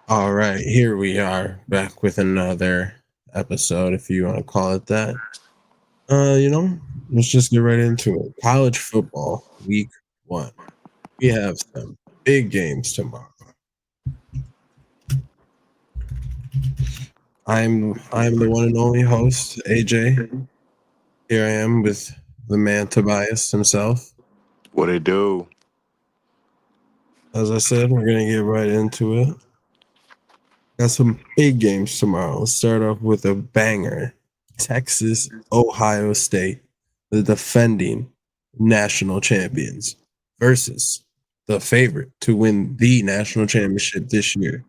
All right, here we are back with another episode, if you want to call it that. Let's just get right into it. College football, week one. We have some big games tomorrow. I'm the one and only host, AJ. Here I am with the man Tobias himself. What it do? As I said, we're gonna get right into it. Got some big games tomorrow. Let's start off with a banger. Texas, Ohio State, the defending national champions, versus the favorite to win the national championship this year.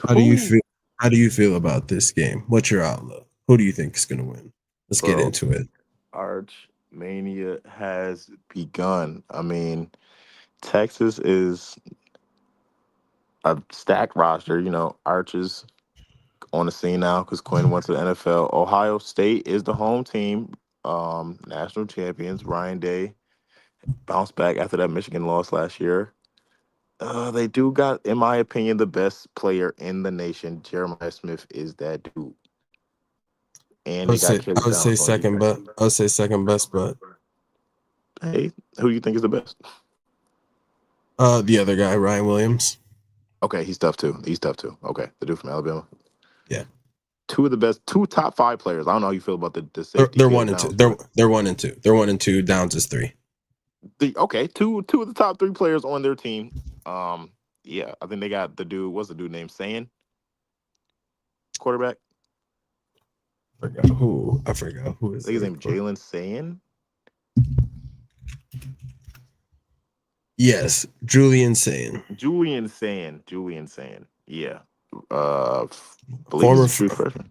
How do you Who? feel? How do you feel about this game? What's your outlook? Who do you think is going to win? Let's get Bro, into it. Arch Mania has begun. I mean, Texas is a stacked roster. Arch is on the scene now because Quinn went to the NFL. Ohio State is the home team, national champions. Ryan Day bounced back after that Michigan loss last year. They do got, in my opinion, the best player in the nation. Jeremiah Smith is that dude. And I they would got say Kelly Jones on defense. I would say second best, but Hey, who do you think is the best? the other guy, Ryan Williams. Okay, he's tough too. He's tough too. Okay, the dude from Alabama. Yeah, Two of the best, two top five players. I don't know how you feel about the they're, safety they're Caleb one and two. Downs, They're but they're one and two. They're one and two. Downs is three. okay, two of the top three players on their team. Yeah, I think they got the dude. What's the dude named Sayin? Quarterback. I forgot who I is think his there. name Jalen Sayin. Yes, Julian Sane, Julian Sayin. Julian Sayin. Yeah. Believe he's former a true freshman.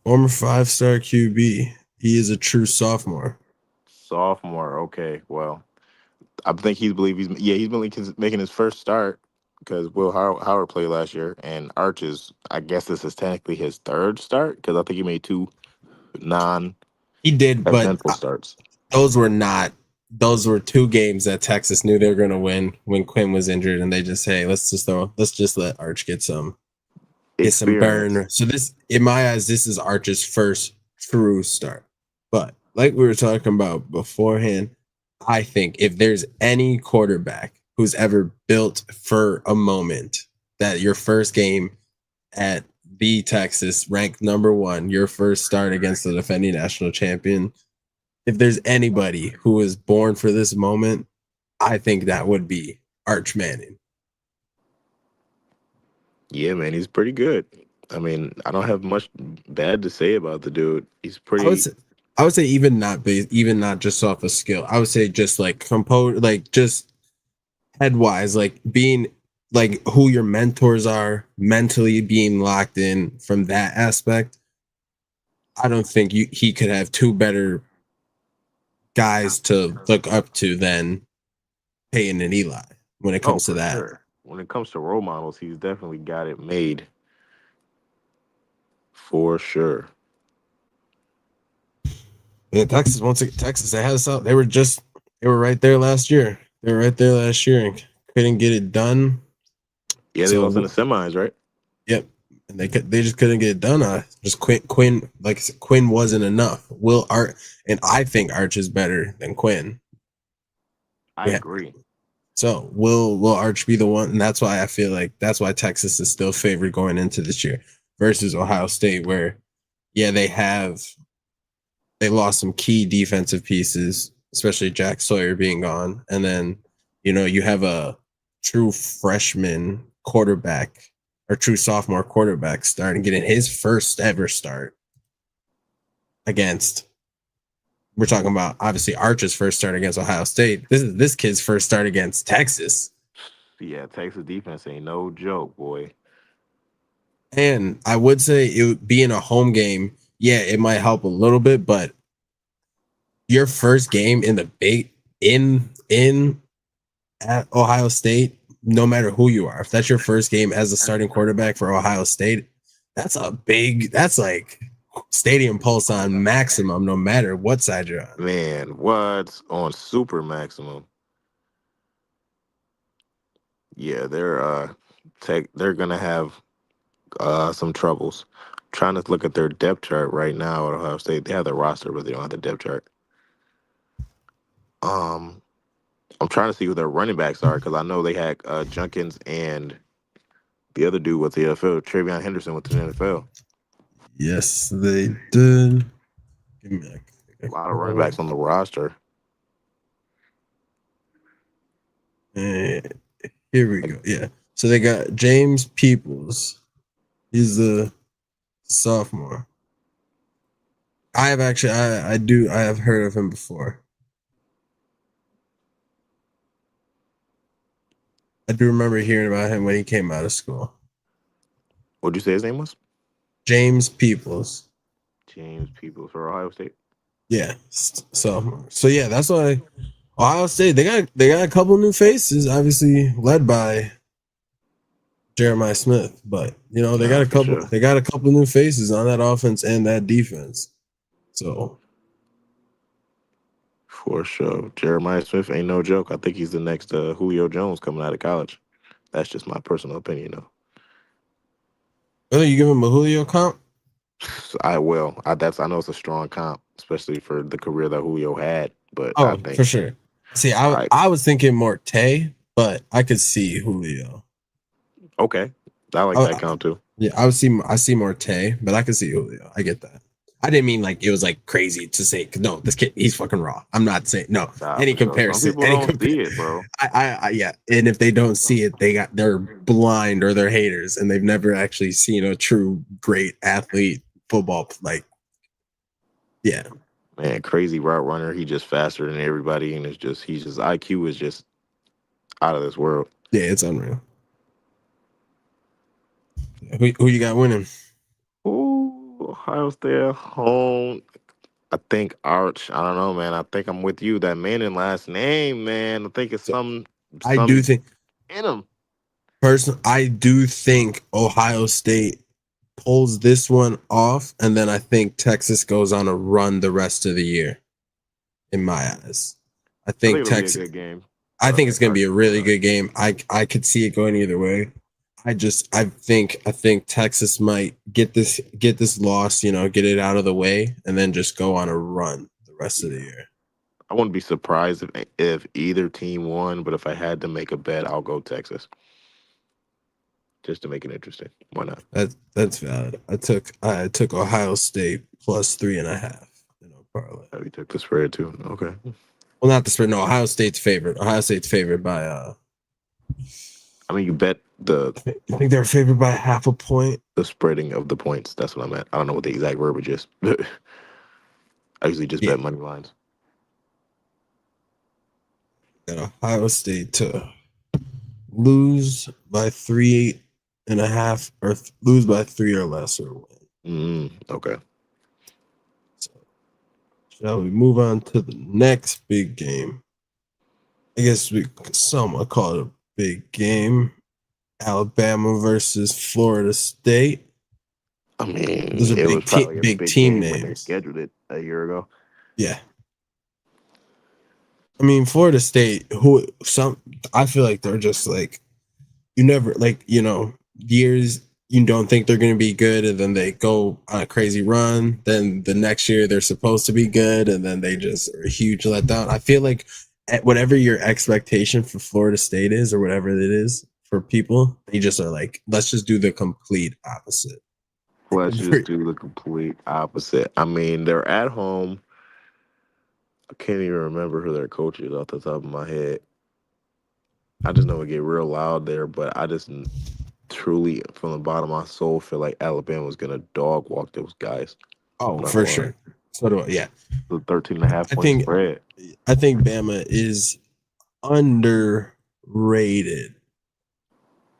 former 5-star QB. He is a true sophomore. Sophomore. Okay. Well, I think he's been making his first start because Howard played last year, and Arches. I guess this is technically his third start because I think he made two non-eventful He did, but starts. those were not. Those were two games that Texas knew they were going to win when Quinn was injured, and they just let's just let Arch get some Experience. burn. So this, in my eyes, this is Arch's first true start. But like we were talking about beforehand, I think if there's any quarterback who's ever built for a moment, that your first game at the Texas, ranked number one, your first start against the defending national champion, if there's anybody who is born for this moment, I think that would be Arch Manning. Yeah, man, he's pretty good. I mean, I don't have much bad to say about the dude. He's I would pretty. say I would say even not just off of skill. I would say just like just head wise, like being like who your mentors are, mentally being locked in from that aspect. I don't think he could have two better guys to look up to than Peyton and Eli when it Oh, comes to for that. sure. When it comes to role models, he's definitely got it made for sure. Yeah, Texas once again, Texas they had us out. They were right there last year. They were right there last year and couldn't get it done. Yeah, they lost in the So semis, right? yep, and they just couldn't get it done. Just Quinn like I said, Quinn wasn't enough. Will Art and I think Arch is better than Quinn. I Yeah. agree. So will Arch be the one? And that's why I feel like that's why Texas is still favored going into this year versus Ohio State, where yeah they lost some key defensive pieces, especially Jack Sawyer being gone, and then you have a true freshman quarterback or true sophomore quarterback starting getting his first ever start against. We're talking about obviously Arch's first start against Ohio State. This is this kid's first start against Texas. Yeah, Texas defense ain't no joke, boy. And I would say it would being a home game, yeah, it might help a little bit, but your first game in the big in at Ohio State, no matter who you are, if that's your first game as a starting quarterback for Ohio State, that's like stadium pulse on maximum, no matter what side you're on. Man, what on super maximum? Yeah, they're gonna have some troubles. Trying to look at their depth chart right now at Ohio State. They have the roster, but they don't have the depth chart. Um, I'm trying to see who their running backs are because I know they had Junkins and the other dude with the NFL, Travion Henderson, with the NFL. Yes, they did. Give me A lot of running backs on the roster. And here we Like, go. Yeah. So they got James Peoples. He's the sophomore. I have actually I have heard of him before. I do remember hearing about him when he came out of school. what'd you say his name was? James Peoples. James Peoples for Ohio State. Yeah. So yeah, that's why Ohio State they got a couple new faces, obviously led by Jeremiah Smith, but you know Nah, for sure. they got a couple new faces on that offense and that defense. So For sure. Jeremiah Smith ain't no joke. I think he's the next Julio Jones coming out of college. That's just my personal opinion, though. whether you give him a Julio comp, I will. I know it's a strong comp, especially for the career that Julio had. But I oh think for sure. See, I I was thinking more Tay, but I could see Julio. okay. I like that comp too. Yeah, I see more Tay, but I could see Julio. I get that. I didn't mean like it was like crazy to say no. This kid, he's fucking raw. I'm not saying no. Nah, Any for sure. Some comparison, people don't see it, bro. yeah. And if they don't see it, they're blind or they're haters, and they've never actually seen a true great athlete football. Like, yeah, Man, crazy route runner. He just faster than everybody, and he's just IQ is just out of this world. yeah, it's unreal. Who you got winning? Ooh, Ohio State at home. I think Arch. I don't know, man. I think I'm with you. That Manning last name, man. I think it's So I do some think in him. I do think Ohio State pulls this one off, and then I think Texas goes on a run the rest of the year. In my eyes, I I think think it'll be a Texas. good game. I But I think it's think going to be Arch a is gonna really win. good game. I could see it going either way. I think Texas might get this loss, you know, get it out of the way, and then just go on a run the rest of the Yeah. year. I wouldn't be surprised if either team won, but if I had to make a bet, I'll go Texas. Just to make it interesting. Why not? That's valid. I took Ohio State plus 3.5 in a parlay. Oh, you took the spread too. Okay. Well, not the spread. No, Ohio State's favorite. Ohio State's favored by I mean, you bet I think they're favored by half a point. the spreading of the points. That's what I meant. I don't know what the exact verbiage is. I usually just Yeah, bet money lines. got Ohio State to lose by 3.5 or lose by 3 or less or win. Okay. So, shall we move on to the next big game? I guess some would call it a big game. Alabama versus Florida State. I mean, Those are it was probably a big big team game when they names. scheduled it a year ago. Yeah. I mean, Florida State, I feel like they're just like you never like, you know, years you don't think they're going to be good and then they go on a crazy run, then the next year they're supposed to be good and then they just are a huge letdown. I feel like whatever your expectation for Florida State is or whatever it is for people, they just are like, let's just do the complete opposite. Let's just do the complete opposite. I mean, they're at home. I can't even remember who their coach is off the top of my head. I just know it get real loud there, but I just truly, from the bottom of my soul, feel like Alabama was going to dog walk those guys. I'm Oh, not for gonna lie. sure. So do I. Yeah. The 13 and a half I point think spread. I think Bama is underrated.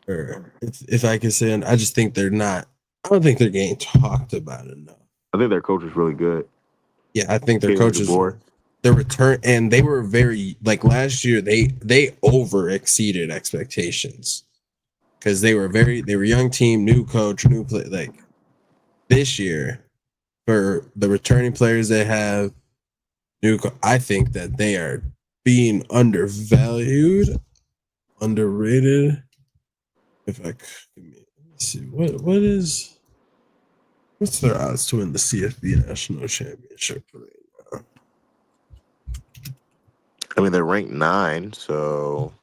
Or if I can say, I just think they're not. I don't think they're getting talked about enough. I think their coach is really good. Yeah, I think their Kalen coaches, DeBoer. their return, and they were very like last year. They over exceeded expectations because they were young team, new coach, new play. Like this year, for the returning players they have, I think that they are being undervalued, underrated. if I let's see what's their odds to win the CFB national championship right now? I mean, they're ranked 9, so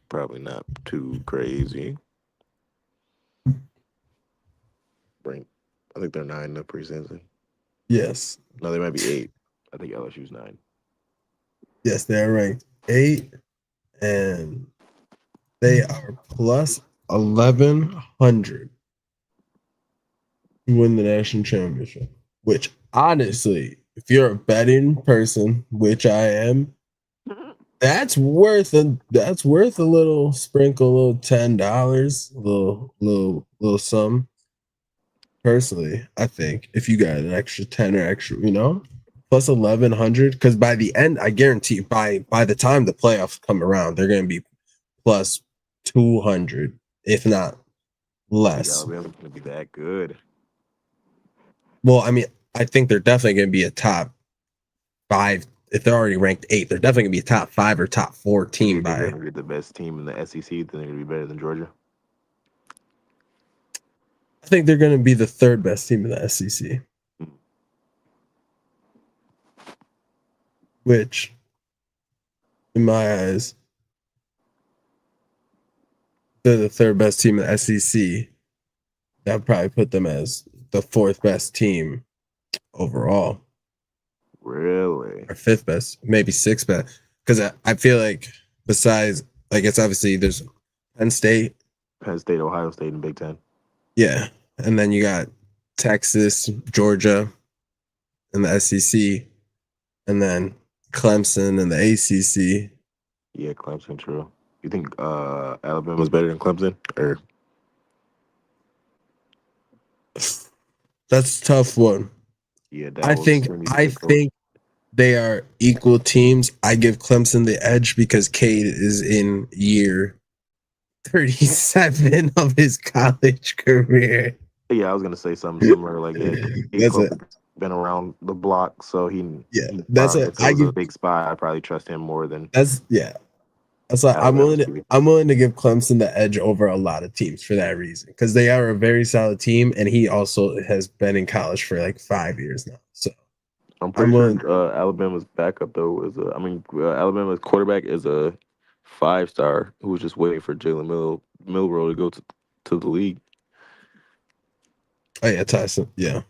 probably not too crazy. Ranked, I think they're 9 in the preseason. Yes. No, they might be 8. I think LSU's 9. Yes, they are ranked 8, and they are plus 1,100 to win the national championship. Which honestly, if you're a betting person, which I am, that's worth a little sprinkle, a little $10, a little sum. Personally, I think if you got an extra 10 or extra, plus 1,100, because by the end, I guarantee by the time the playoffs come around, they're going to be plus 200, if not less. Alabama's going to be that good. Well, I mean, I think they're definitely going to be a top 5. If they're already ranked 8, they're definitely going to be a top 5 or top 4 team. They're going to be the best team in the SEC. Then they're going to be better than Georgia. I think they're going to be the 3rd best team in the SEC. Which, in my eyes, they're the 3rd best team in the SEC. That would probably put them as the 4th best team overall. Really? Or 5th best, maybe 6th best. Because I feel like besides, like, it's obviously there's Penn State, Ohio State, and Big Ten. Yeah. And then you got Texas, Georgia, and the SEC. And then Clemson and the ACC. Yeah, Clemson, true. You think Alabama's better than Clemson? Or that's a tough one. Yeah, I think they are equal teams. I give Clemson the edge because Cade is in year 37 of his college career. Yeah, I was gonna say something similar. Like, Cade been around the block, so that's it. If it was a big spot, I'd probably trust him more than. That's why I'm willing to give Clemson the edge over a lot of teams for that reason, because they are a very solid team, and he also has been in college for like 5 years now. So I'm pretty sure Alabama's backup though is Alabama's quarterback is a 5-star who was just waiting for Jalen Milroe to go to the league. Oh yeah, Tyson. Yeah.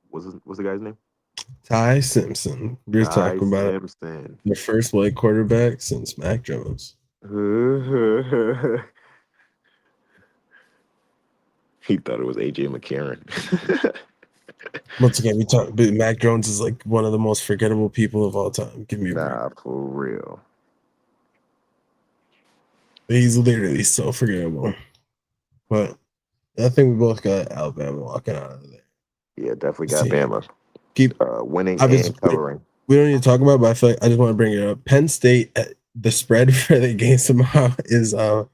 What's the guy's name? Ty Simpson. We're talking about the first white quarterback since Mac Jones. He thought it was AJ McCarron. Once again, Mac Jones is like one of the most forgettable people of all time. Give me for real. He's literally so forgettable. But I think we both got Alabama walking out of there. Yeah, definitely got Bama. Keep winning and covering. We don't need to talk about it, but I feel like I just want to bring it up. Penn State, the spread for the game tomorrow is a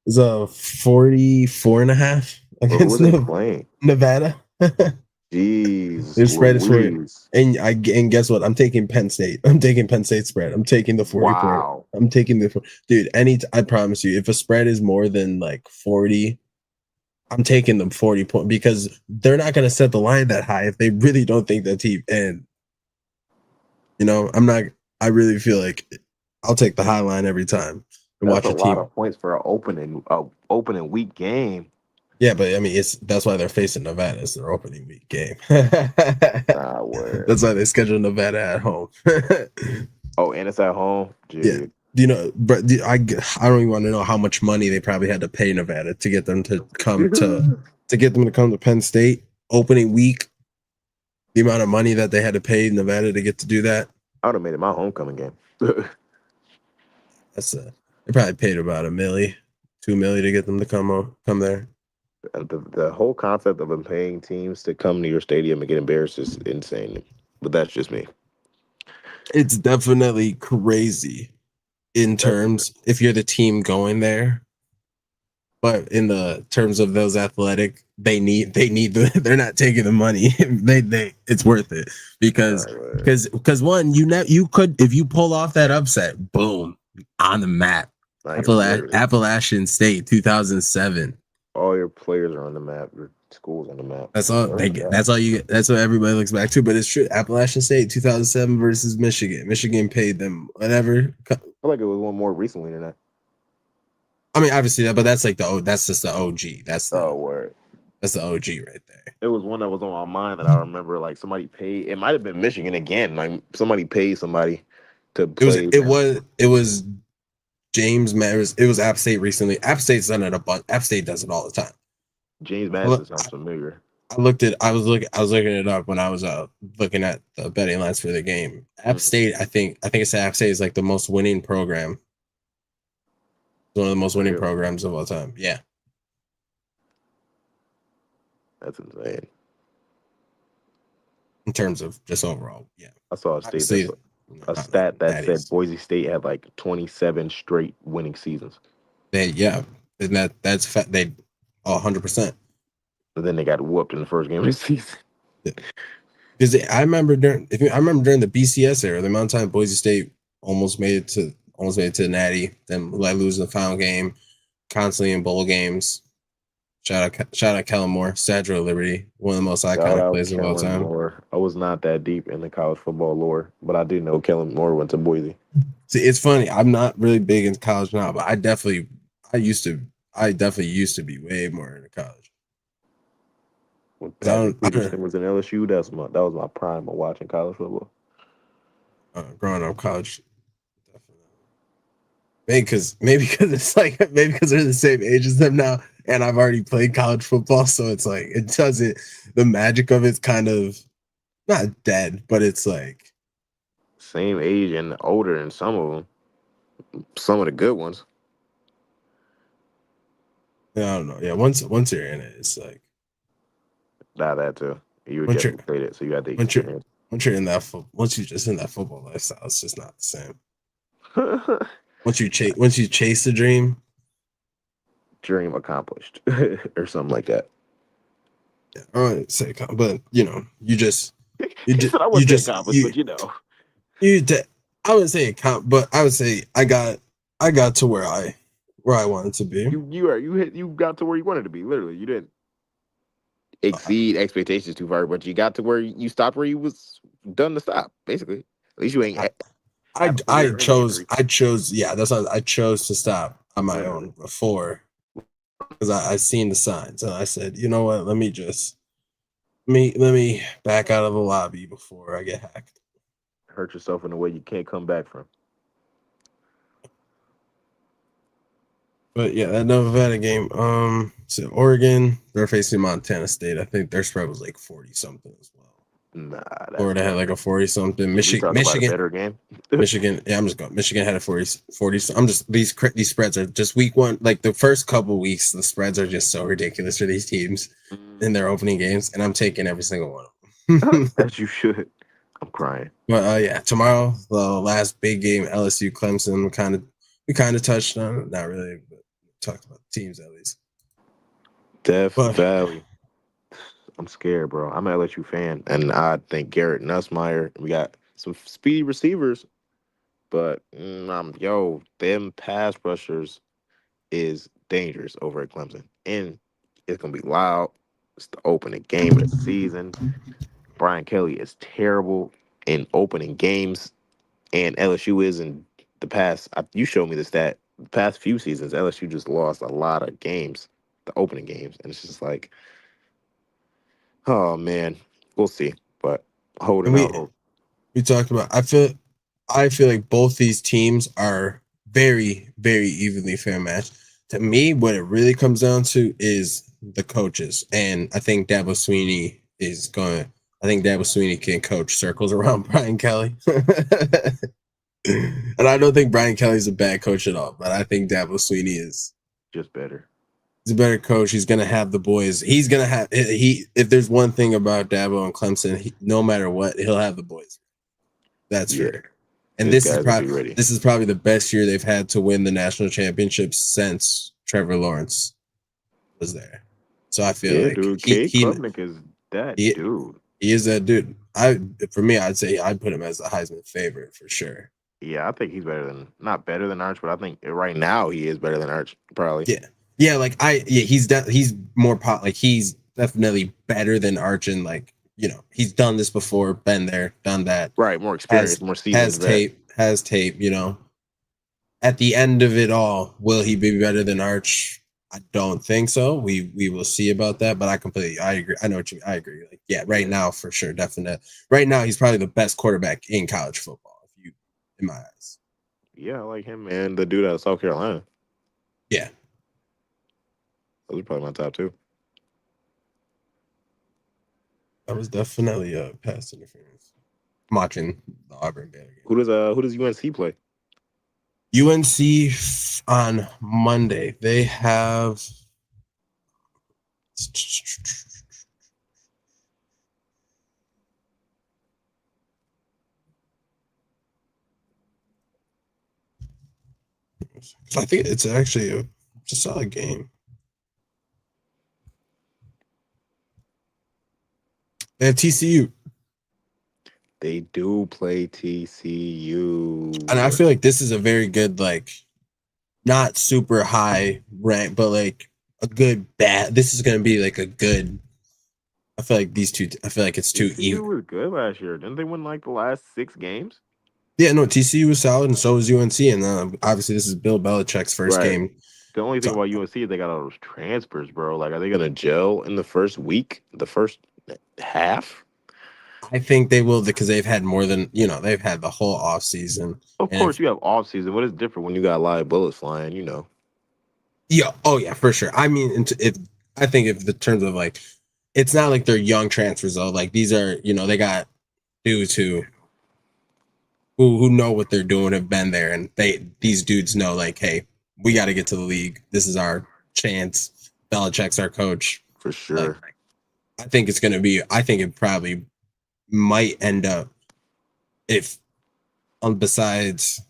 44.5 against Nevada. Jeez, their spread is 40. And guess what? I'm taking Penn State. I'm taking Penn State spread. I'm taking the 44. Wow. I'm taking dude. I promise you, if a spread is more than like 40. I'm taking them 40 points because they're not going to set the line that high if they really don't think that team. And, I really feel like I'll take the high line every time and watch a team. Lot of points for an opening week game. Yeah, but I mean, that's why they're facing Nevada. It's their opening week game. That's why they schedule Nevada at home. Oh, and it's at home? Dude. Yeah. But I don't even want to know how much money they probably had to pay Nevada to get them to come to Penn State opening week. The amount of money that they had to pay Nevada to get to do that. I would have made it my homecoming game. They probably paid about $1 million, $2 million to get them to come there. The whole concept of them paying teams to come to your stadium and get embarrassed is insane. But that's just me. It's definitely crazy in terms if you're the team going there, but in the terms of those athletic, they're not taking the money. It's worth it because one, you could, if you pull off that upset, boom, on the map. Like literally, Appalachian State, 2007. all your players are on the map. Your school's on the map. That's all Where's they get. that? That's all you get. That's what everybody looks back to. But it's true. Appalachian State, 2007 versus Michigan. Michigan paid them whatever. I feel like it was one more recently than that. I mean, obviously that, but that's like that's just the OG. That's Oh, word. the OG right there. It was one that was on my mind that I remember. Like somebody paid. It might have been Michigan again. Like somebody paid somebody to play them. It was James Matters. It was App State recently. App State's done it a bunch. App State does it all the time. James Madison sounds familiar. I was looking it up when I was looking at the betting lines for the game. App State, I think it's App State is like the most winning program. One of the most winning programs of all time. Yeah. That's insane. In terms of just overall, yeah. I saw a stat that said Boise State had like 27 straight winning seasons. And that's fact. They 100%. But then they got whooped in the first game of the season. Because I remember during the BCS era, the amount of time Boise State almost made it to the Natty, then like losing the final game, constantly in bowl games. Shout out Kellen Moore, Statue of Liberty, one of the most iconic plays of all time. Moore. I was not that deep in the college football lore, but I do know Kellen Moore went to Boise. See, it's funny. I'm not really big into college now, but I used to be way more into college. When Patrick Peterson was in LSU, that was my prime of watching college football. Growing up college, definitely. Maybe because it's like maybe because they're the same age as them now, and I've already played college football, so it's like it doesn't. The magic of it's kind of not dead, but it's like same age and older than some of them. Some of the good ones. I don't know. Yeah, once you're in it, it's like. Nah, that too. You were just played it, so you had the experience. Once you're just in that football lifestyle, it's just not the same. once you chase the dream accomplished, or something like that. Yeah, I wouldn't say, but I wouldn't say account, but I would say I got to where I wanted to be. You got to where you wanted to be. Literally, you didn't exceed expectations too far, but you got to where you stopped where you was done to stop. Basically, at least you ain't. I chose to stop on my own before because I seen the signs and I said, you know what, let me back out of the lobby before I get hacked. Hurt yourself in a way you can't come back from. But yeah, that Nevada game. So Oregon, they're facing Montana State. I think their spread was like 40 something as well. Nah, Florida had like a 40 something. Michigan, better game. Michigan. Yeah, I'm just going. Michigan had a 40. I'm just these spreads are just week one. Like the first couple weeks, the spreads are just so ridiculous for these teams in their opening games, and I'm taking every single one of them. As you should. I'm crying. But yeah, tomorrow the last big game, LSU Clemson. We kind of touched on it, not really, but talked about the teams at least. Death Valley. I'm scared, bro. I'm an LSU fan, and I think Garrett Nussmeier. We got some speedy receivers, but them pass rushers is dangerous over at Clemson, and it's gonna be loud. It's the opening game of the season. Brian Kelly is terrible in opening games, and LSU is in the past. You showed me the stat. The past few seasons, LSU just lost a lot of games, the opening games, and it's just like, oh man, we'll see. But holding out hope. We talked about. I feel like both these teams are very, very evenly fair matched. To me, what it really comes down to is the coaches, and I think Dabo Swinney can coach circles around Brian Kelly. And I don't think Brian Kelly's a bad coach at all, but I think Dabo Swinney is just better. He's a better coach. He's gonna have the boys. He's gonna have if there's one thing about Dabo and Clemson, no matter what, he'll have the boys. That's fair. And this is probably the best year they've had to win the national championship since Trevor Lawrence was there. So I feel like dude, Klubnik is that dude. He is that dude. I'd say I'd put him as the Heisman favorite for sure. Yeah, I think he's better than not better than Arch, but I think right now he is better than Arch, probably. Yeah, yeah. He's more like he's definitely better than Arch, and like he's done this before, been there, done that, Right, more has experienced, more seasoned vet. has tape. At the end of it all, will he be better than Arch? I don't think so. We will see about that, but I agree. I know what you mean. I agree. Like, yeah, right Yeah, now for sure, definite. Right now, he's probably the best quarterback in college football. If you, in my eyes, yeah, I like him, man. The dude out of South Carolina. yeah, Those are probably my top two. that was definitely a pass interference. I'm watching the Auburn Baylor game. Who does UNC play? UNC on Monday. They have. I think it's actually a solid game. They have TCU. They do play And I TCU. feel like this is a very good, like, not super high rank, but like a good bat. This is going to be like a good. I feel like these two. I feel like it's too TCU even. was good last year. Didn't they win like the last 6 games? Yeah, no, TCU was solid, and so was UNC. And obviously, this is Bill Belichick's first Right. game. The only thing So about UNC is they got all those transfers, bro. Like, are they gonna gel in the first week, the first half? I think they will because they've had more than they've had the whole off season. Of And course, you have off season, but it's different when you got live bullets flying. yeah, oh yeah, for sure. I mean, if I think if the terms of like, it's not like they're young transfers though. Like these are they got dudes who know what they're doing, have been there, and these dudes know like, hey, we got to get to the league. This is our chance. Belichick's our coach. For Like, sure. I think it's gonna be. I think it probably might end up if besides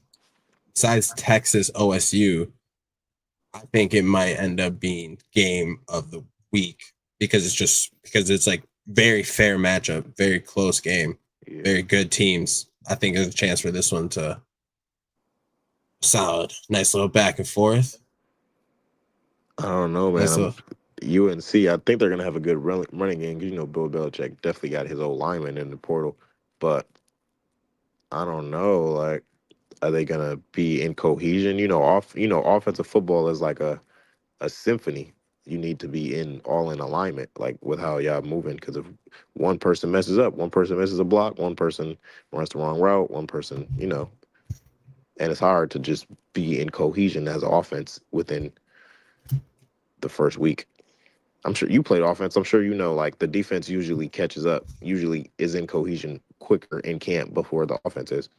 Texas OSU. I think it might end up being game of the week because it's like very fair matchup, very close game, Yeah. very good teams. I think there's a chance for this one to solid, nice little back and forth. I don't know, man. Nice I'm little, UNC. I think they're gonna have a good running game because Bill Belichick definitely got his old lineman in the portal, but I don't know. Like, are they gonna be in cohesion? Offensive football is like a symphony. You need to be all in alignment, like with how y'all moving. Because if one person messes up, one person misses a block, one person runs the wrong route, one person, and it's hard to just be in cohesion as an offense within the first week. I'm sure you played offense. I'm sure like the defense usually catches up, usually is in cohesion quicker in camp before the offense is,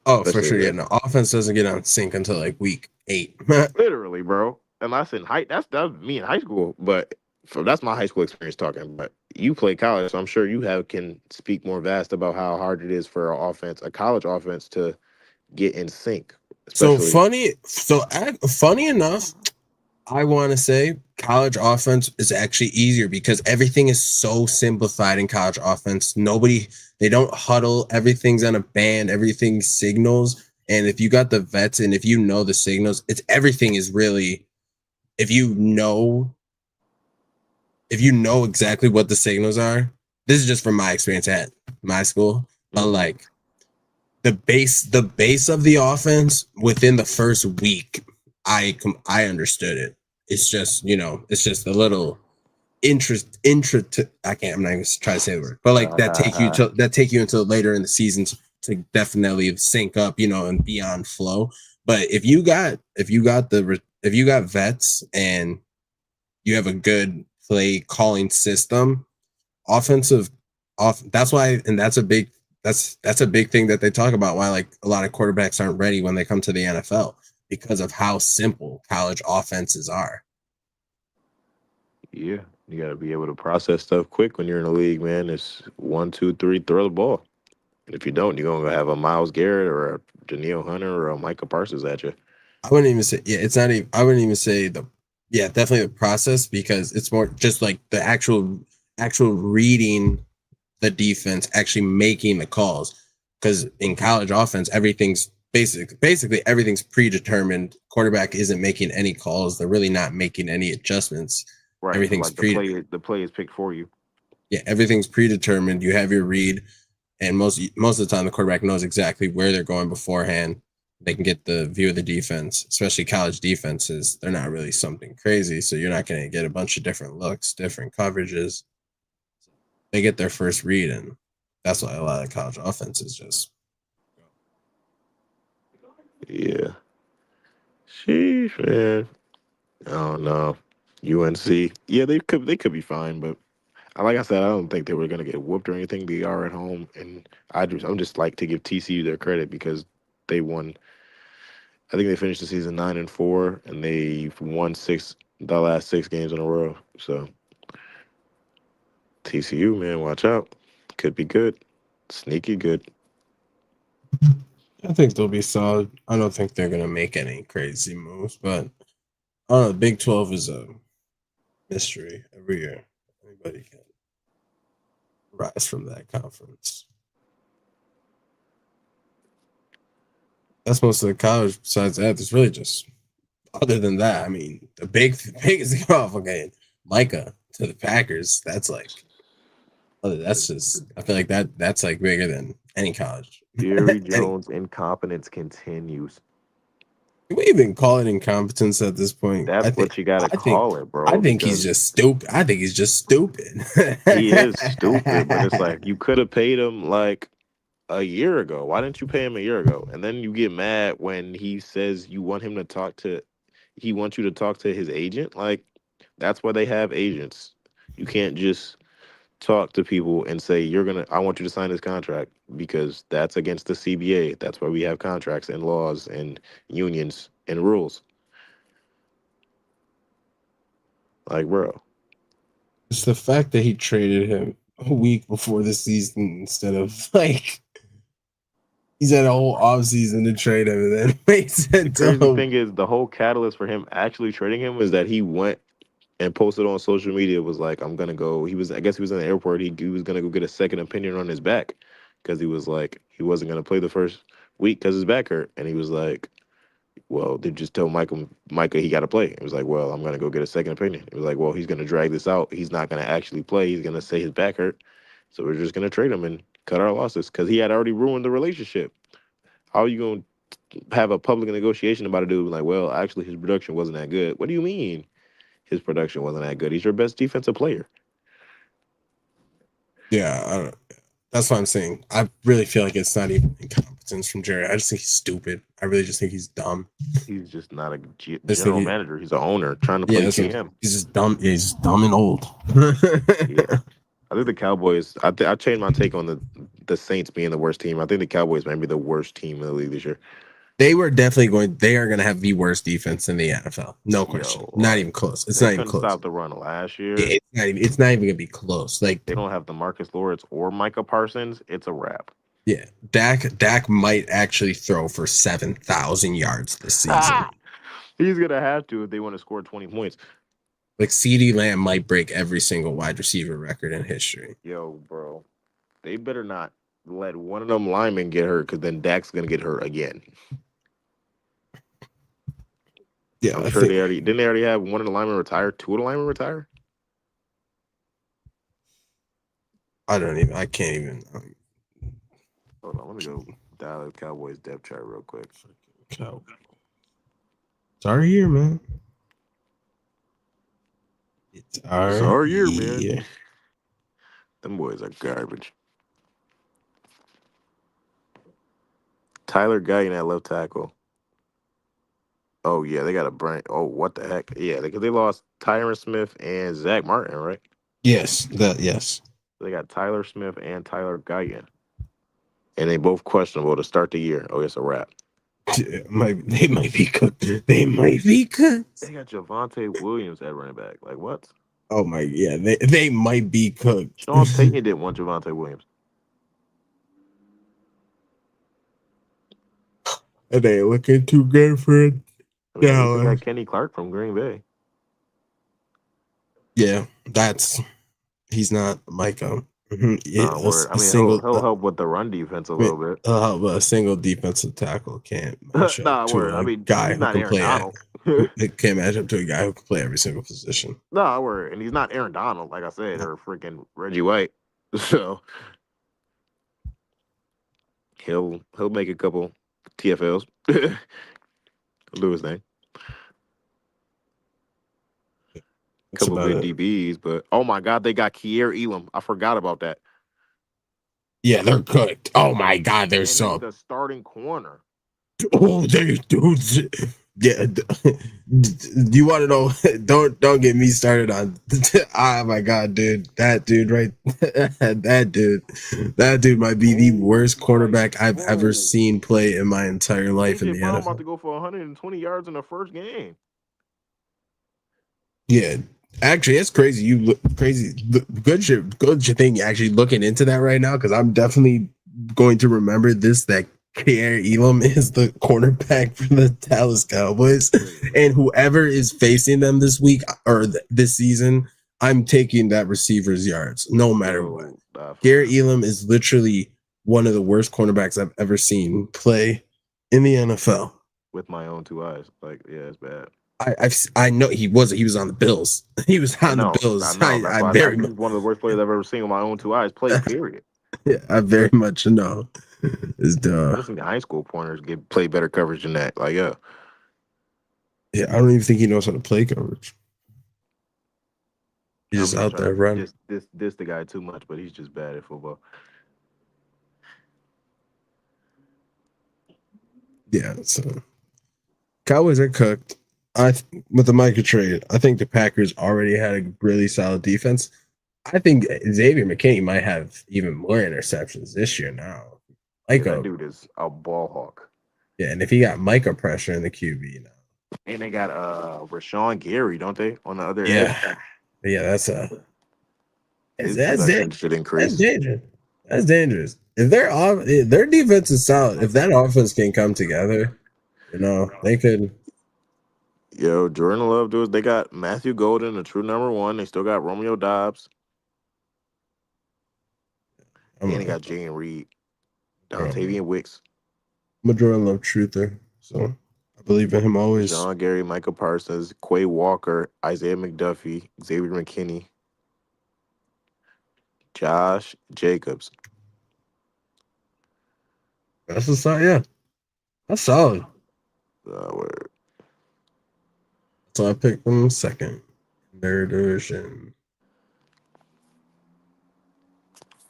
oh for especially sure. Yeah, the no offense doesn't get on sync until like week 8. literally, bro. And that's in high. That's me in high school, but that's my high school experience talking. But you play college, so I'm sure you can speak more vast about how hard it is for a college offense to get in sync, So especially. funny. So funny enough, I want to say college offense is actually easier because everything is so simplified in college offense. They don't huddle. Everything's on a band. Everything signals. And if you got the vets and if you know the signals, everything is really, if you know, exactly what the signals are, this is just from my experience at my school, but Mm-hmm. like the base of the offense within the first week, I understood it. It's just it's just a little I can't. I'm not even trying to say the word, but like that take you until later in the seasons to definitely sync up, and be on flow. But if you got vets and you have a good play calling system, offensive off that's why and that's a big thing that they talk about why like a lot of quarterbacks aren't ready when they come to the NFL because of how simple college offenses are. Yeah, you got to be able to process stuff quick when you're in the league, man. It's 1, 2, 3, throw the ball. And if you don't, you're gonna have a Miles Garrett or a Daniil Hunter or a Micah Parsons at you. I wouldn't even say yeah, it's not even I wouldn't even say the yeah, definitely the process because it's more just like the actual reading the defense, actually making the calls. Because in college offense, everything's basically everything's predetermined. Quarterback isn't making any calls. They're really not making any adjustments. Right. So Everything's like the play is picked for you. yeah, everything's predetermined. You have your read, and most of the time the quarterback knows exactly where they're going beforehand. They can get the view of the defense, especially college defenses. They're not really something crazy, so you're not going to get a bunch of different looks, different coverages. They get their first read, and that's why a lot of college offenses just Yeah. Sheesh, man. I don't know. UNC. Yeah, they could be fine, but like I said, I don't think they were gonna get whooped or anything. They are at home, and I'm just like to give TCU their credit because they won. I think they finished the season 9-4, and they've won the last 6 games in a row. So TCU, man, watch out. Could be good, sneaky good. I think they'll be solid. I don't think they're gonna make any crazy moves, but I don't know. Big 12 is a mystery every year. Anybody can rise from that conference. That's most of the college. Besides that, there's really just other than that. I mean, the biggest off game, Micah to the Packers. That's like, that's just. I feel like that's like bigger than any college. Jerry Any, Jones' incompetence continues. can we even call it incompetence at this point? That's what you gotta I think call it, I bro, think he's because just stupid. I think he's just stupid. he is stupid. But it's like you could have paid him like a year ago. Why didn't you pay him a year ago? And then you get mad when he says he wants you to talk to his agent. Like, that's why they have agents. You can't just talk to people and say, I want you to sign this contract because that's against the CBA. That's why we have contracts and laws and unions and rules. Like, bro, It's the fact that he traded him a week before the season instead of like he's had a whole off season to trade him and then waits the crazy until thing is the whole catalyst for him actually trading him was that he went and posted on social media was like, I'm gonna go. I guess he was in the airport. He was gonna go get a second opinion on his back because he was like he wasn't gonna play the first week because his back hurt, and he was like, well, they just tell Micah he got to play. It was like, well, I'm gonna go get a second opinion. It was like, well, he's gonna drag this out. He's not gonna actually play. He's gonna say his back hurt, so we're just gonna trade him and cut our losses because he had already ruined the relationship. How are you gonna have a public negotiation about a dude like, well, actually his production wasn't that good? What do you mean? His production wasn't that good. He's your best defensive player. yeah, I don't, that's what I'm saying. I really feel like it's not even incompetence from Jerry. I just think he's stupid. I really just think he's dumb. He's just not a I just think general manager. He's an owner trying to yeah, play that's GM. he's just dumb. Yeah, he's just dumb and old. Yeah, I think the Cowboys. I changed my take on the Saints being the worst team. I think the Cowboys might be the worst team in the league this year. They were definitely going. They are going to have the worst defense in the NFL. No question. Yo, Not even close. It's they not even couldn't close. stop the run last year. It's not even. It's not even going to be close. Like They don't have the Marcus Lawrence or Micah Parsons. It's a wrap. yeah, Dak might actually throw for 7,000 yards this season. He's gonna have to if they want to score 20 points. Like CeeDee Lamb might break every single wide receiver record in history. Yo, bro, they better not let one of them linemen get hurt because then Dak's gonna get hurt again. Yeah, I'm I sure think they already have one of the linemen retire, two of the linemen retire. I don't even. I can't even. Hold on, let me go dial the Cowboys depth chart real quick. Cow. It's our year, man. It's It's our our year, man. year. Them boys are garbage. Tyler Guyton at left tackle. Oh yeah, they got a brain. Oh, what the heck? Yeah, because they lost Tyron Smith and Zach Martin, right? Yes, that yes. They got Tyler Smith and Tyler Guyton, and they both questionable to start the year. Oh, it's a wrap. They might be cooked. They might be cooked. They got Javante Williams at running back. Like what? Oh my yeah, they might be cooked. Sean Payton didn't want Javante Williams. And they looking too good for it. I mean, at least they Yeah, got Kenny Clark from Green Bay. yeah, he's not Micah. Yeah, Word. I a mean, single he'll help with the run defense a I mean, little bit. a single defensive tackle can't match up Nah, to word. I a mean, guy he's who not can Aaron play Donald. who it can't match up to a guy who can play every single position. Nah, word. And he's not Aaron Donald, like I said, or freaking Reggie White. So he'll make a couple TFLs. Do his thing. That's Couple about good it. DBs, but oh my god, they got Kier Elam. I forgot about that. Yeah, they're cooked. Oh my god, they're And he's so. the starting corner. Oh, they dudes. Yeah. Do you want to know? Don't get me started on. Oh my god, dude. That dude right. That dude might be the Oh worst my quarterback I've ever bro. seen play in my entire life in AJ the Brown about NFL. to go for 120 yards in the first game. Yeah, actually, it's crazy. You look crazy. Good thing you're actually looking into that right now because I'm definitely going to remember this. That Kier Elam is the cornerback for the Dallas Cowboys, Wait, wait. and whoever is facing them this week or this season, I'm taking that receiver's yards no matter what. Yo, nah, for Kier real. Elam is literally one of the worst cornerbacks I've ever seen play in the NFL. With my own two eyes. Like, yeah, it's bad. I know he was on the Bills. He was I on the know. I Bills. know. That's I why I said very he's one of the worst players I've ever seen with my own two eyes play, period. I very much know. Is the I've seen the high school pointers get play better coverage than that. Like, yeah. Yeah, I don't even think he knows how to play coverage. He's I'm just not out trying there to running. this the guy too much, but he's just bad at football. Yeah, so Cowboys are cooked. With the Micah trade, I think the Packers already had a really solid defense. I think Xavier McKinney might have even more interceptions this year now. Yeah, that Micah, dude is a ball hawk. yeah, and if he got Micah pressure in the QB now, And they got Rashawn Gary, don't they, on the other edge? yeah, yeah, His that's production it. should That's increase. dangerous. That's dangerous. If their defense is solid, if that offense can come together, they could. Yo, Jordan Love does. They got Matthew Golden, the true number one. They still got Romeo Dobbs. I'm And a, they got Jane Reed, I'm Dontavian Wicks, a Jordan Love truther, so I believe in him always. Rashawn Gary, Micah Parsons, Quay Walker, Isaiah McDuffie, Xavier McKinney, Josh Jacobs. That's a solid. Yeah, that's solid. Word. So I picked them second in their division.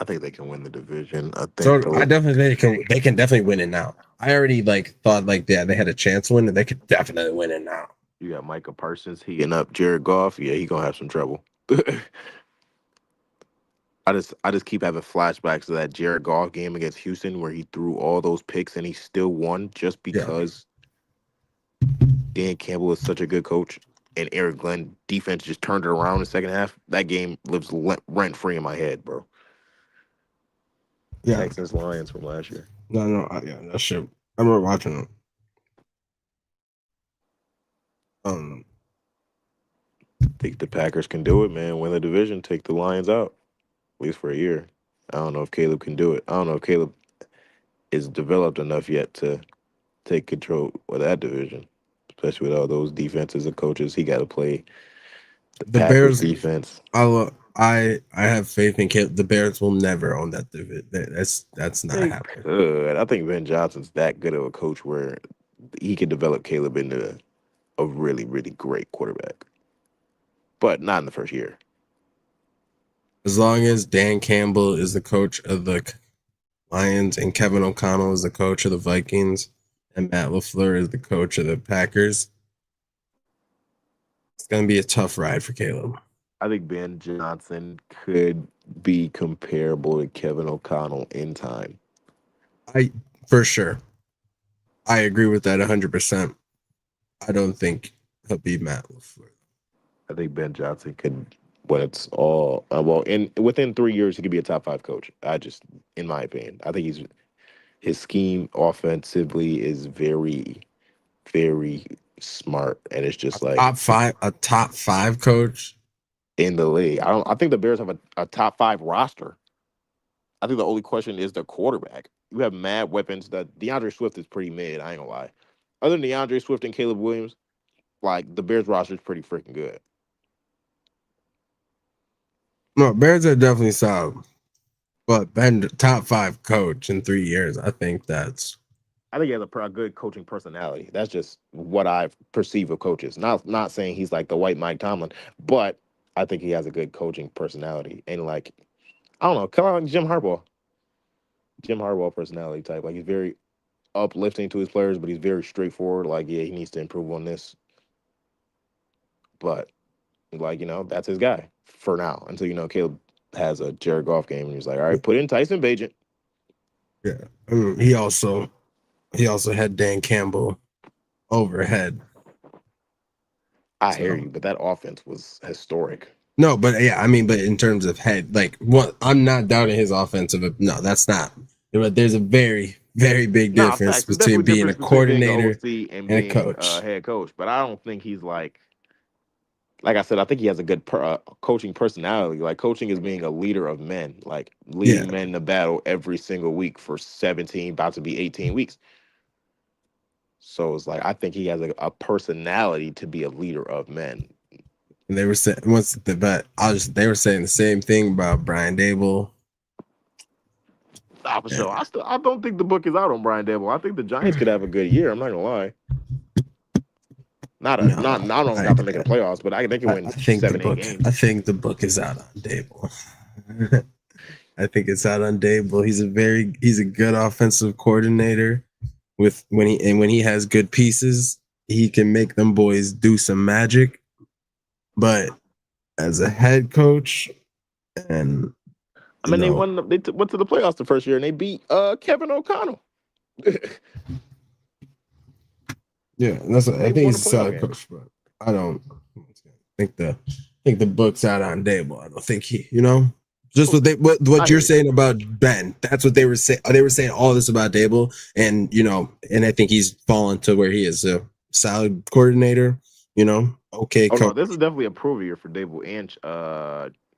I think they can win the division. I think So I the definitely they can definitely win it now. I already thought yeah they had a chance to win it. They could definitely win it now. you got Micah Parsons heating up Jared Goff. Yeah, he gonna have some trouble. I just keep having flashbacks to that Jared Goff game against Houston where he threw all those picks and he still won just Yeah, because Dan Campbell is such a good coach and Eric Glenn defense just turned it around in the second half. That game lives rent free in my head, bro. yeah. Texans Lions from last year. Yeah, that shit. I remember watching it. Um, Think the Packers can do it, man. Win the division, take the Lions out, at least for a year. I don't know if Caleb can do it. I don't know if Caleb is developed enough yet to take control of that division, especially with all those defenses and coaches. He got to play the the Packers Bears. defense. I have faith in Caleb. The Bears will never own that division. That's not They happening. could. I think Ben Johnson's that good of a coach where he could develop Caleb into a really, really great quarterback, but not in the first year. As long as Dan Campbell is the coach of the Lions and Kevin O'Connell is the coach of the Vikings and Matt LaFleur is the coach of the Packers, it's gonna be a tough ride for Caleb. I think Ben Johnson could be comparable to Kevin O'Connell in time. I for sure. I agree with that 100%. I don't think he'll be Matt LaFleur. I think Ben Johnson could, when it's all well, in within 3 years, he could be a top five coach. In my opinion, I think his scheme offensively is very, very smart, and it's just like A top five coach. in the league. I think the Bears have a top five roster. I think the only question is the quarterback. You have mad weapons. That DeAndre Swift is pretty mid. I ain't gonna lie. Other than DeAndre Swift and Caleb Williams, like the Bears roster is pretty freaking good. No, Bears are definitely solid. But Ben, top 5 coach in 3 years, I think that's. I think he has a good coaching personality. That's just what I perceive of coaches. Not saying he's like the white Mike Tomlin, but I think he has a good coaching personality. And like, I don't know, kind of like Jim Harbaugh personality type. Like he's very uplifting to his players, but he's very straightforward. Like, yeah, he needs to improve on this, but like that's his guy for now. Until Caleb has a Jared Goff game, and he's like, all right, put in Tyson Bagent. Yeah, he also had Dan Campbell overhead. I hear you, but that offense was historic. No, but yeah, I mean, but in terms of head, like what I'm not doubting his offensive. No, that's not. But there's a very, very big difference between being a coordinator and being a coach. Head coach. But I don't think he's like I said, I think he has a good coaching personality. Like coaching is being a leader of men, like leading men to battle every single week for 17, about to be 18 weeks. So it's like I think he has a personality to be a leader of men. And they were saying they were saying the same thing about Brian Daboll. For sure. I don't think the book is out on Brian Daboll. I think the Giants could have a good year. I'm not gonna lie. Not to make the playoffs, but they can win 7-8 games. I think the book is out on Daboll. I think it's out on Daboll. He's a good offensive coordinator. When he has good pieces, he can make them boys do some magic. But as a head coach, and they went to the playoffs the first year and they beat Kevin O'Connell. Yeah, that's I think he's a solid coach, but I don't think the book's out on Daboll. I don't think he, just what you're saying about Ben. That's what they were saying. They were saying all this about Daboll, and and I think he's fallen to where he is a solid coordinator. Okay. No, this is definitely a prove year for Daboll and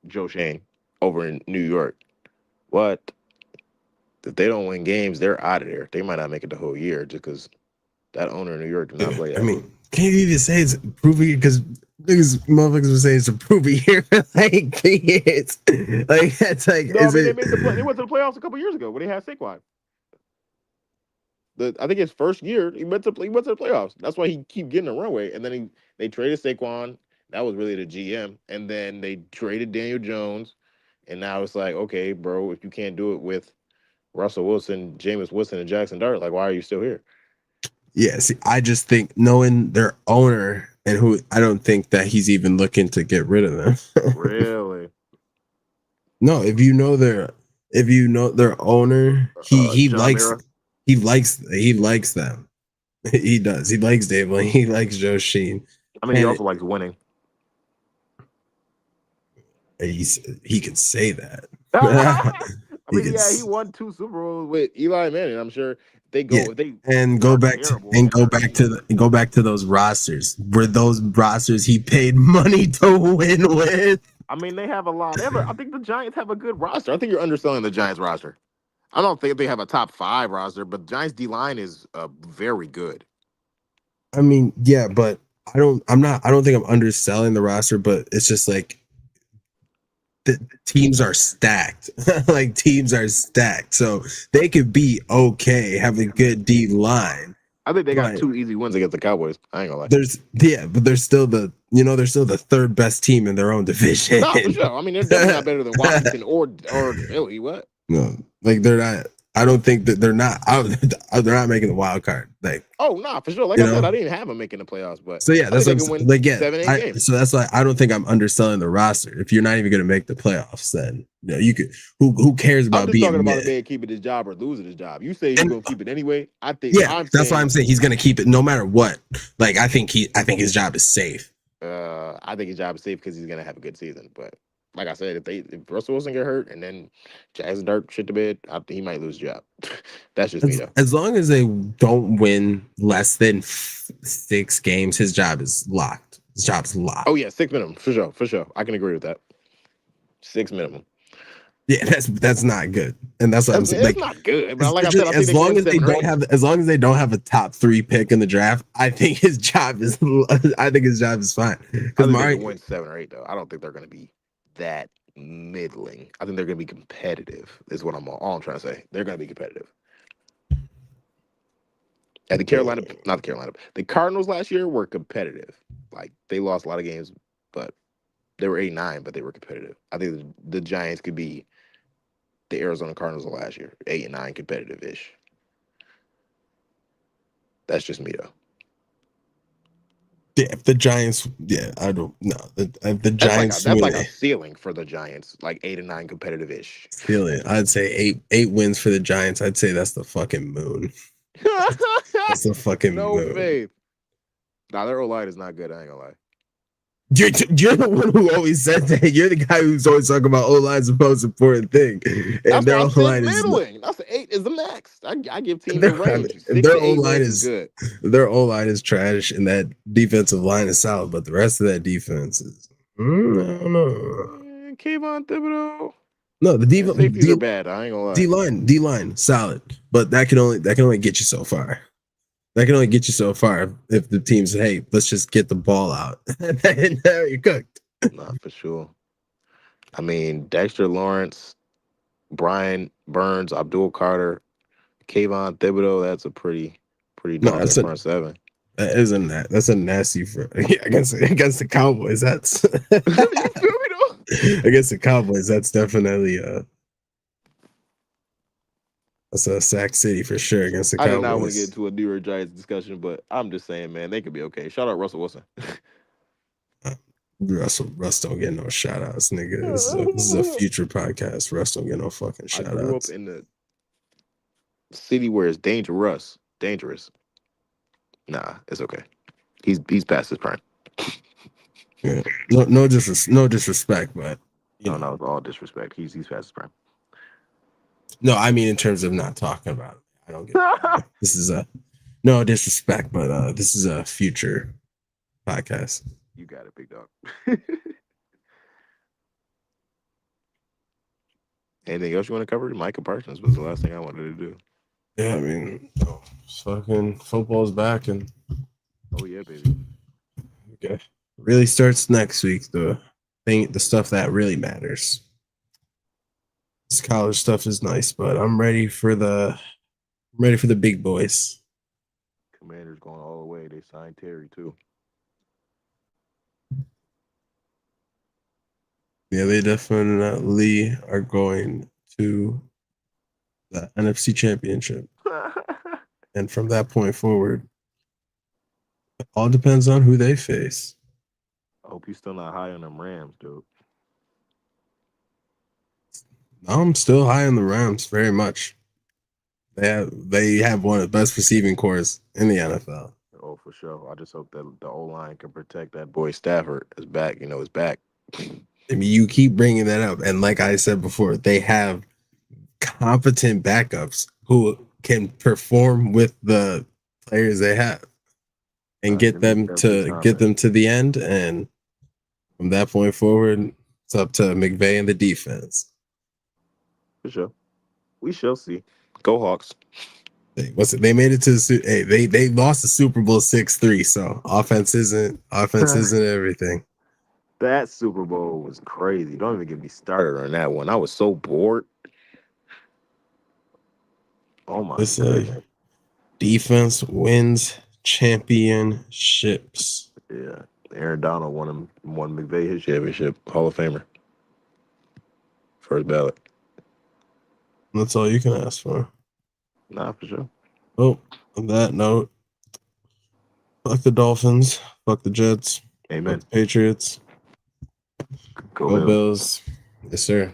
Joe Shane over in New York. What if they don't win games? They're out of there. They might not make it the whole year just because that owner in New York did not play. I mean, can you even say it's a prove year? Because motherfuckers would say it's a prove year for like 3 years. Like that's like. No, they went to the playoffs a couple years ago when they had Saquon. I think his first year he went to the playoffs. That's why he keep getting a runway. And then they traded Saquon. That was really the GM. And then they traded Daniel Jones. And now it's like, okay, bro, if you can't do it with Russell Wilson, Jameis Winston, and Jackson Dart, like, why are you still here? Yeah, see, I just think knowing their owner and who, I don't think that he's even looking to get rid of them. Really? No, if you know their owner, he likes them. He does. He likes Daboll. He likes Joe Sheen. I mean, he also likes winning. He could say that. I mean, he won 2 Super Bowls with Eli Manning. I'm sure go back to those rosters. Were those rosters he paid money to win with? I mean, they have a lot. I think the Giants have a good roster. I think you're underselling the Giants roster. I don't think they have a top 5 roster, but the Giants D-line is very good. I mean, yeah, but I don't think I'm underselling the roster, but it's just like the teams are stacked. Like teams are stacked. So they could be okay, have a good D line. I think they got 2 easy wins against the Cowboys. I ain't gonna lie. But they're still the 3rd best team in their own division. No, for sure. I mean, they're definitely not better than Washington or Philly. What? No, like they're not. I don't think that they're not. They're not making the wild card. Like, for sure. Like I said, I didn't have them making the playoffs, but so yeah, that's what I'm like. Yeah, 7-8 games. So that's why I don't think I'm underselling the roster. If you're not even going to make the playoffs, then you could. Who cares about I'm just being talking about mid? a man keeping his job or losing his job. You say he's going to keep it anyway. I think. Yeah, that's why I'm saying he's going to keep it no matter what. Like I think his job is safe. I think his job is safe because he's going to have a good season, but. Like I said, if Russell Wilson get hurt and then Jackson Dart shit the bed, he might lose his job. That's just me though. As long as they don't win less than 6 games, his job is locked. His job's locked. Oh yeah, 6 minimum for sure. I can agree with that. 6 minimum. Yeah, that's not good, and that's what I'm saying. It's Like, not good, but like I said, I think as they can long win as they 7 or don't 8. have, as long as they don't have a top 3 pick in the draft, I think his job is, I think his job is fine. I Because think they Mari, can win 7 or 8 though. I don't think they're going to be that middling. I think they're going to be competitive. Is what all I'm trying to say. They're going to be competitive. At not the Carolina, the Cardinals last year were competitive. Like they lost a lot of games, but they were 8-9, but they were competitive. I think the Giants could be the Arizona Cardinals of last year, 8-9, competitive ish. That's just me though. yeah, if the Giants, yeah, I don't know. The Giants That's like win a ceiling for the Giants, like 8-9 competitive ish. ceiling. I'd say eight wins for the Giants. I'd say that's the fucking moon. That's the fucking No moon. faith. Nah, their O line is not good. I ain't gonna lie. You're the one who always said that. You're the guy who's always talking about O line's the most important thing, and That's their why I O said line is not. middling. That's 8 is the max. I give teams Their, a I mean, range. 6 to 8 wins is good. their O line is trash, and that defensive line is solid, but the rest of that defense is I don't know. Kayvon Thibodeau. No, the And safeties are bad. I ain't gonna lie. D line solid, but that can only get you so far. That can only get you so far if the team says, "Hey, let's just get the ball out," and now you're cooked. Not for sure. I mean, Dexter Lawrence, Brian Burns, Abdul Carter, Kayvon Thibodeau. That's a pretty No, dominant front seven. That's a nasty for against the Cowboys. That's You feel me though? against the Cowboys. That's definitely that's a sack city for sure against the I did not want to get Cowboys. into a New York Giants discussion, but I'm just saying, man, they could be okay. Shout out Russell Wilson. Russ don't get no shout outs, nigga. This is a future podcast. Russ don't get no fucking I shout grew up outs. in the city where it's dangerous. Nah, it's okay. He's past his prime. Yeah. No disrespect, but No, it's all disrespect. He's past his prime. no, I mean in terms of not talking about it. I don't get this is a no disrespect, but this is a future podcast. You got it, big dog. Anything else you want to cover? Micah Parsons was the last thing I wanted to do. Yeah, I mean, fucking football's back, and oh yeah, baby. Okay, really starts next week. The stuff that really matters. This college stuff is nice, but I'm ready for the big boys. Commanders going all the way. They signed Terry too. Yeah, they definitely are going to the NFC Championship. And from that point forward, it all depends on who they face. I hope you're still not high on them Rams, dude. I'm still high on the Rams very much. They have one of the best receiving cores in the NFL. Oh, for sure. I just hope that the O-line can protect that boy Stafford. Is back. Is back. I mean, you keep bringing that up, and like I said before, they have competent backups who can perform with the players they have and get them to the end. And from that point forward, it's up to McVay and the defense. For sure, we shall see. Go Hawks! They made it to the they lost the Super Bowl 6-3. So offense isn't everything. That Super Bowl was crazy. Don't even get me started on that one. I was so bored. Oh my god! Defense wins championships. Yeah, Aaron Donald won McVay his championship, Hall of Famer, first ballot. That's all you can ask for. Nah, for sure. Well, on that note, fuck the Dolphins, fuck the Jets, Amen. fuck the Patriots, Go Bills. Yes, sir.